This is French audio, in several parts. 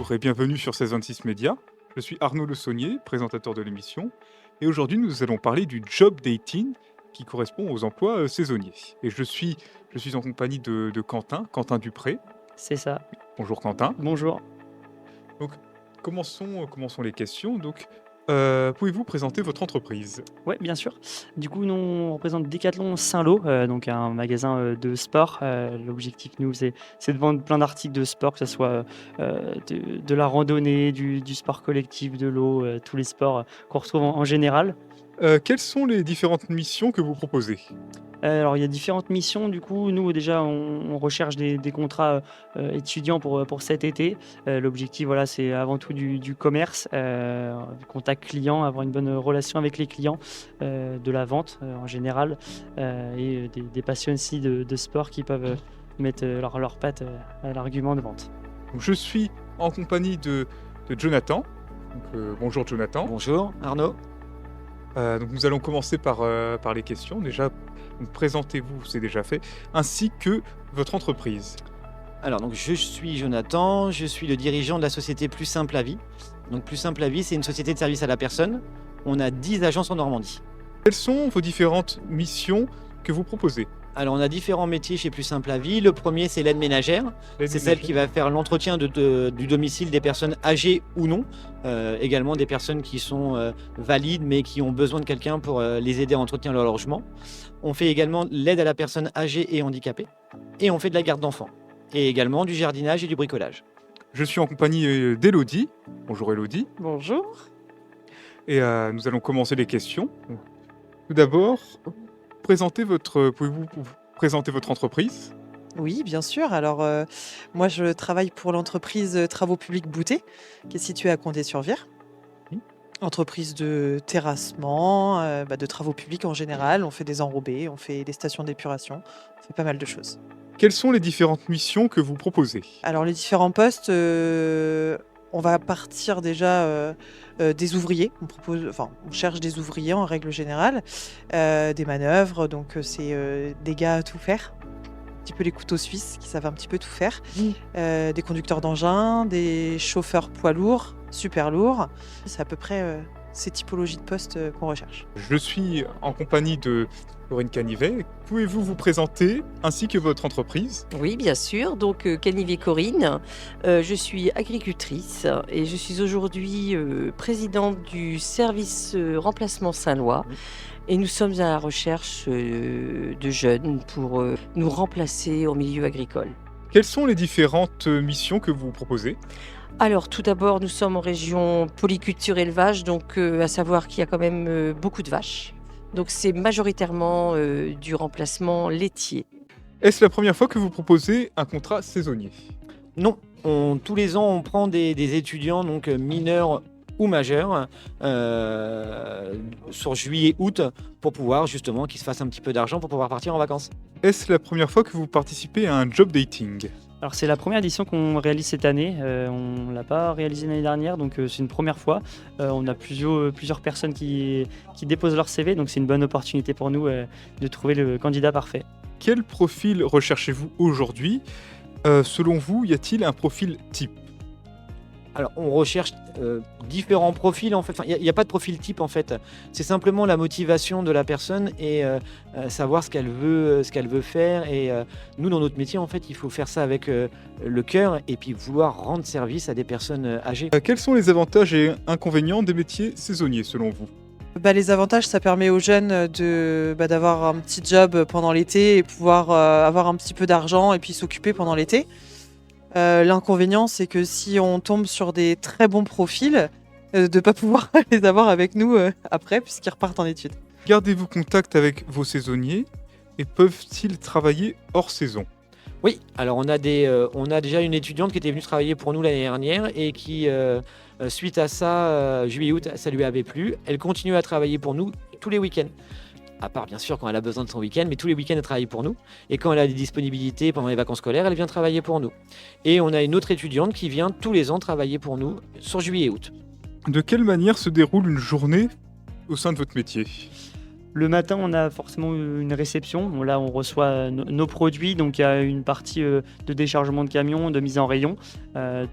Bonjour et bienvenue sur Saison 6 Média. Je suis Arnaud Le Saunier, présentateur de l'émission. Et aujourd'hui, nous allons parler du job dating qui correspond aux emplois saisonniers. Et je suis en compagnie de Quentin Dupré. C'est ça. Bonjour Quentin. Bonjour. Donc, commençons les questions. Donc, pouvez-vous présenter votre entreprise? Ouais, bien sûr. Du coup, nous, on représente Decathlon Saint-Lô, donc un magasin de sport. L'objectif, nous, c'est de vendre plein d'articles de sport, que ce soit de la randonnée, du sport collectif, de l'eau, tous les sports qu'on retrouve en général. Quelles sont les différentes missions que vous proposez? Alors, il y a différentes missions. Du coup, nous, déjà, on recherche des contrats étudiants pour cet été. L'objectif, voilà, c'est avant tout du commerce, du contact client, avoir une bonne relation avec les clients, de la vente en général, et des passionnés aussi de sport qui peuvent mettre leurs pattes à l'argument de vente. Donc, je suis en compagnie de Jonathan. Donc, bonjour Jonathan. Bonjour Arnaud. Donc nous allons commencer par les questions. Déjà, donc présentez-vous, c'est déjà fait, ainsi que votre entreprise. Alors donc je suis Jonathan, je suis le dirigeant de la société Plus Simple à Vie. Donc Plus Simple à Vie, c'est une société de service à la personne. On a 10 agences en Normandie. Quelles sont vos différentes missions que vous proposez? Alors on a différents métiers chez Plus Simple à Vie. Le premier c'est l'aide ménagère. C'est celle qui va faire l'entretien du domicile des personnes âgées ou non. Également des personnes qui sont valides mais qui ont besoin de quelqu'un pour les aider à entretenir leur logement. On fait également l'aide à la personne âgée et handicapée. Et on fait de la garde d'enfants. Et également du jardinage et du bricolage. Je suis en compagnie d'Élodie. Bonjour Élodie. Bonjour. Et nous allons commencer les questions. Tout d'abord, pouvez-vous présenter votre entreprise? Oui, bien sûr. Alors, moi, je travaille pour l'entreprise Travaux Publics Boutet, qui est située à Condé-sur-Vire. Oui. Entreprise de terrassement, de travaux publics en général. On fait des enrobés, on fait des stations d'épuration, on fait pas mal de choses. Quelles sont les différentes missions que vous proposez? Alors, les différents postes, on va partir déjà des ouvriers. On cherche des ouvriers en règle générale, des manœuvres, donc c'est des gars à tout faire. Un petit peu les couteaux suisses qui savent un petit peu tout faire. Des conducteurs d'engins, des chauffeurs poids lourds, super lourds. C'est à peu près ces typologies de postes qu'on recherche. Je suis en compagnie de Corinne Canivet. Pouvez-vous vous présenter ainsi que votre entreprise? Oui, bien sûr. Donc, Canivet Corinne, je suis agricultrice et je suis aujourd'hui présidente du service remplacement Saint-Lois. Oui. Et nous sommes à la recherche de jeunes pour nous remplacer au milieu agricole. Quelles sont les différentes missions que vous proposez? Alors, tout d'abord, nous sommes en région polyculture élevage, donc à savoir qu'il y a quand même beaucoup de vaches. Donc, c'est majoritairement du remplacement laitier. Est-ce la première fois que vous proposez un contrat saisonnier? Non, tous les ans on prend des étudiants donc mineurs ou majeurs sur juillet-août pour pouvoir justement qu'ils se fassent un petit peu d'argent pour pouvoir partir en vacances. Est-ce la première fois que vous participez à un job dating? Alors, c'est la première édition qu'on réalise cette année. On ne l'a pas réalisée l'année dernière, donc c'est une première fois. On a plusieurs personnes qui déposent leur CV, donc c'est une bonne opportunité pour nous de trouver le candidat parfait. Quel profil recherchez-vous aujourd'hui? Selon vous, y a-t-il un profil type? Alors on recherche différents profils en fait. Enfin, il n'y a pas de profil type en fait. C'est simplement la motivation de la personne et savoir ce qu'elle veut faire. Et nous dans notre métier en fait, il faut faire ça avec le cœur et puis vouloir rendre service à des personnes âgées. Quels sont les avantages et inconvénients des métiers saisonniers selon vous? Les avantages, ça permet aux jeunes d'avoir un petit job pendant l'été et pouvoir avoir un petit peu d'argent et puis s'occuper pendant l'été. L'inconvénient, c'est que si on tombe sur des très bons profils, de ne pas pouvoir les avoir avec nous après, puisqu'ils repartent en études. Gardez-vous contact avec vos saisonniers et peuvent-ils travailler hors saison? Oui, alors on a déjà une étudiante qui était venue travailler pour nous l'année dernière et qui, suite à ça, juillet-août, ça lui avait plu. Elle continue à travailler pour nous tous les week-ends. À part bien sûr quand elle a besoin de son week-end, mais tous les week-ends elle travaille pour nous. Et quand elle a des disponibilités pendant les vacances scolaires, elle vient travailler pour nous. Et on a une autre étudiante qui vient tous les ans travailler pour nous sur juillet et août. De quelle manière se déroule une journée au sein de votre métier? Le matin, on a forcément une réception. Bon, là, on reçoit nos produits. Donc, il y a une partie de déchargement de camion, de mise en rayon.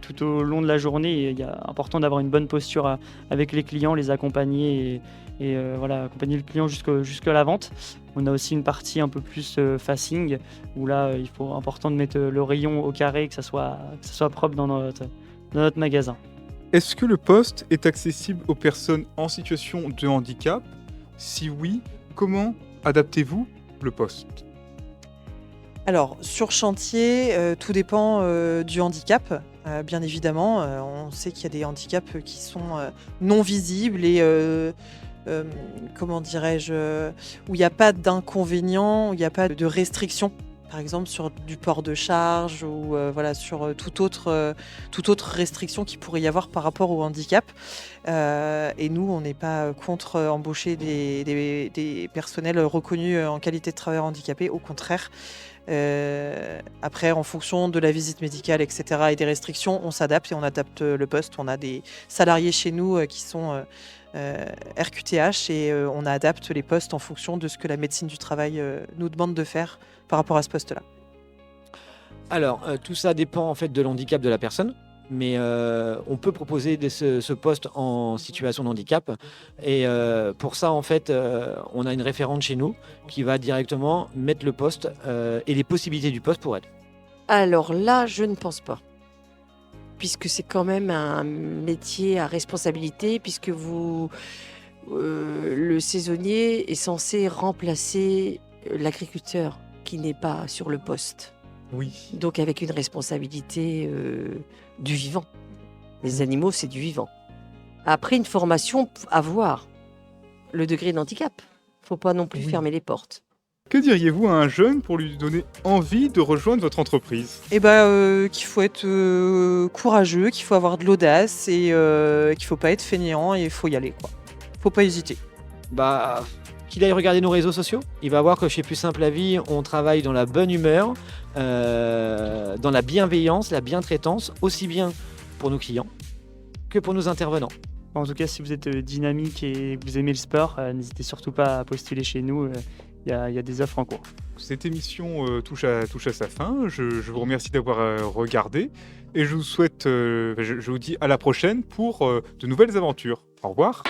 Tout au long de la journée, il est important d'avoir une bonne posture avec les clients, les accompagner et voilà, accompagner le client jusqu'à la vente. On a aussi une partie un peu plus facing, où là, il faut important de mettre le rayon au carré, que ça soit propre dans notre magasin. Est-ce que le poste est accessible aux personnes en situation de handicap? Si oui, comment adaptez-vous le poste? Alors, sur chantier, tout dépend du handicap. Bien évidemment, on sait qu'il y a des handicaps qui sont non visibles et comment dirais-je, où il n'y a pas d'inconvénient, où il n'y a pas de restriction. Par exemple, sur du port de charge ou voilà, sur toute autre restriction qu'il pourrait y avoir par rapport au handicap. Et nous, on n'est pas contre embaucher des personnels reconnus en qualité de travailleurs handicapés, au contraire. Après, en fonction de la visite médicale, etc., et des restrictions, on s'adapte et on adapte le poste. On a des salariés chez nous qui sont RQTH et on adapte les postes en fonction de ce que la médecine du travail nous demande de faire par rapport à ce poste-là. Alors, tout ça dépend en fait de l'handicap de la personne, mais on peut proposer ce poste en situation de handicap. Et pour ça, en fait, on a une référente chez nous qui va directement mettre le poste et les possibilités du poste pour elle. Alors là, je ne pense pas. Puisque c'est quand même un métier à responsabilité, puisque le saisonnier est censé remplacer l'agriculteur qui n'est pas sur le poste. Oui. Donc avec une responsabilité du vivant. Les animaux, c'est du vivant. Après, une formation à voir le degré d'handicap. Il ne faut pas non plus fermer les portes. Que diriez-vous à un jeune pour lui donner envie de rejoindre votre entreprise? Et qu'il faut être courageux, qu'il faut avoir de l'audace et qu'il ne faut pas être fainéant et il faut y aller, quoi. Faut pas hésiter. Qu'il aille regarder nos réseaux sociaux, il va voir que chez Plus Simple la Vie, on travaille dans la bonne humeur, dans la bienveillance, la bientraitance, aussi bien pour nos clients que pour nos intervenants. En tout cas, si vous êtes dynamique et que vous aimez le sport, n'hésitez surtout pas à postuler chez nous. Il y a des offres en cours. Cette émission touche à sa fin. Je vous remercie d'avoir regardé et je vous souhaite, je vous dis à la prochaine pour de nouvelles aventures. Au revoir.